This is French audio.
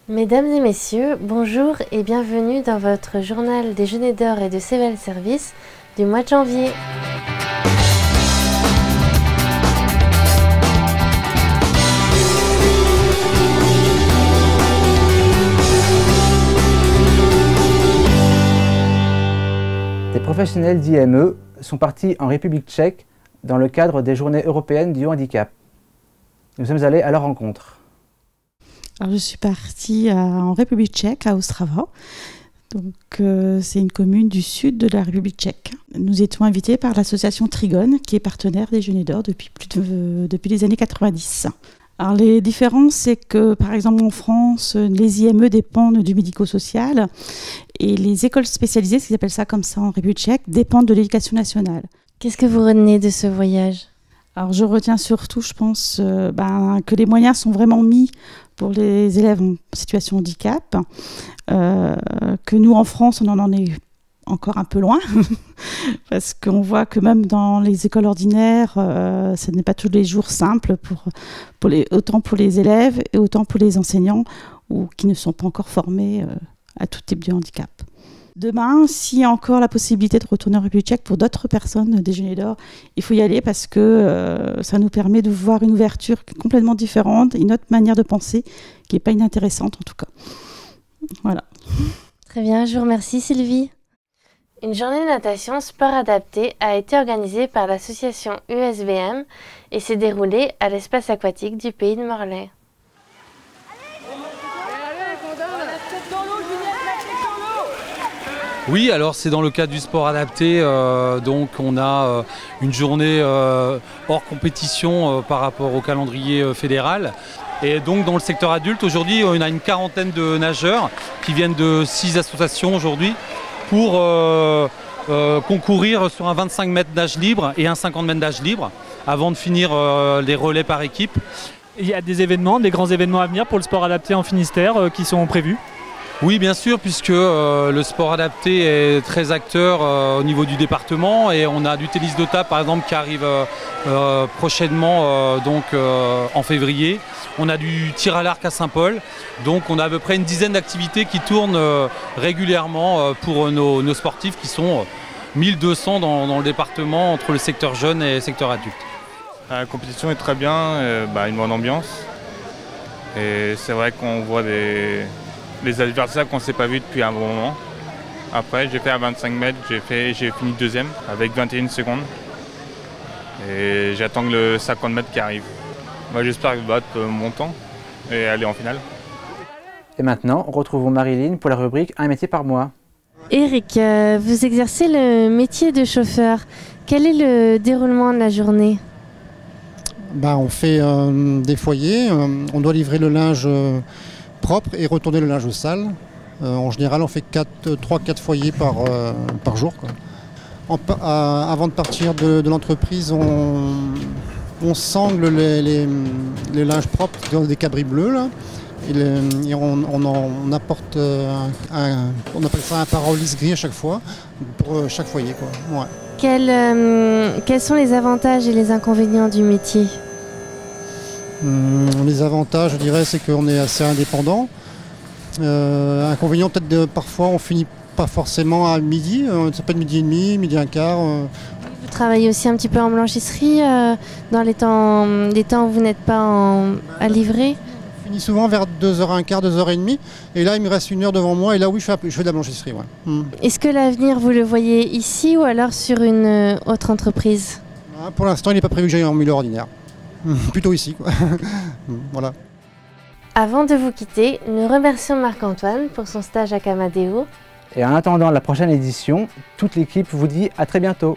Mesdames et messieurs, bonjour et bienvenue dans votre journal Déjeuner d'or et de Cével Service du mois de janvier. Des professionnels d'IME sont partis en République tchèque dans le cadre des Journées européennes du handicap. Nous sommes allés à leur rencontre. Alors, je suis partie en République tchèque, à Ostrava. C'est une commune du sud de la République tchèque. Nous étions invités par l'association Trigone, qui est partenaire des Déjeuners d'or depuis les années 90. Alors, les différences, c'est que, par exemple, en France, les IME dépendent du médico-social et les écoles spécialisées, ce qu'ils appellent ça comme ça en République tchèque, dépendent de l'éducation nationale. Qu'est-ce que vous retenez de ce voyage ? Alors, je retiens surtout, je pense, que les moyens sont vraiment mis pour les élèves en situation de handicap, que nous, en France, on en est encore un peu loin, parce qu'on voit que même dans les écoles ordinaires, ce n'est pas tous les jours simple, autant pour les élèves et autant pour les enseignants ou qui ne sont pas encore formés à tout type de handicap. Demain, s'il y a encore la possibilité de retourner en République tchèque pour d'autres personnes Déjeuner d'or, il faut y aller parce que ça nous permet de voir une ouverture complètement différente, une autre manière de penser qui n'est pas inintéressante en tout cas. Voilà. Très bien, je vous remercie Sylvie. Une journée de natation sport adapté a été organisée par l'association USBM et s'est déroulée à l'espace aquatique du pays de Morlaix. Oui, alors c'est dans le cadre du sport adapté, donc on a une journée hors compétition par rapport au calendrier fédéral. Et donc dans le secteur adulte, aujourd'hui on a une quarantaine de nageurs qui viennent de 6 associations aujourd'hui pour concourir sur un 25 mètres nage libre et un 50 mètres nage libre avant de finir les relais par équipe. Il y a des événements, des grands événements à venir pour le sport adapté en Finistère qui sont prévus. Oui, bien sûr, puisque le sport adapté est très acteur au niveau du département et on a du tennis de table par exemple qui arrive prochainement en février. On a du tir à l'arc à Saint-Paul, donc on a à peu près une dizaine d'activités qui tournent régulièrement pour nos sportifs qui sont 1200 dans le département entre le secteur jeune et le secteur adulte. La compétition est très bien, une bonne ambiance et c'est vrai qu'on voit les adversaires qu'on ne s'est pas vus depuis un bon moment. Après, j'ai fait à 25 mètres, j'ai fini deuxième avec 21 secondes. Et j'attends le 50 mètres qui arrive. Moi, j'espère battre mon temps et aller en finale. Et maintenant, retrouvons Marilyn pour la rubrique Un métier par mois. Eric, vous exercez le métier de chauffeur. Quel est le déroulement de la journée ? On fait des foyers, on doit livrer le linge propre et retourner le linge sale. En général, on fait 3-4 foyers par jour, quoi. Avant de partir de l'entreprise, on sangle les linges propres dans des cabris bleus. Là, et on apporte on appelle ça un parolisse gris à chaque fois, pour chaque foyer, quoi. Ouais. Quels sont les avantages et les inconvénients du métier ? Les avantages, je dirais, c'est qu'on est assez indépendant. Inconvénient, peut-être parfois on finit pas forcément à midi, ça peut être midi et demi, midi et un quart. Vous travaillez aussi un petit peu en blanchisserie dans les temps où vous n'êtes pas à livrer ? Je finis souvent vers 2h15, 2h30 et là il me reste 1 heure devant moi et là oui je fais de la blanchisserie. Ouais. Est-ce que l'avenir vous le voyez ici ou alors sur une autre entreprise ? Pour l'instant il n'est pas prévu que j'aille en milieu ordinaire. Plutôt ici, quoi. Voilà. Avant de vous quitter, nous remercions Marc-Antoine pour son stage à Camadeo. Et en attendant la prochaine édition, toute l'équipe vous dit à très bientôt.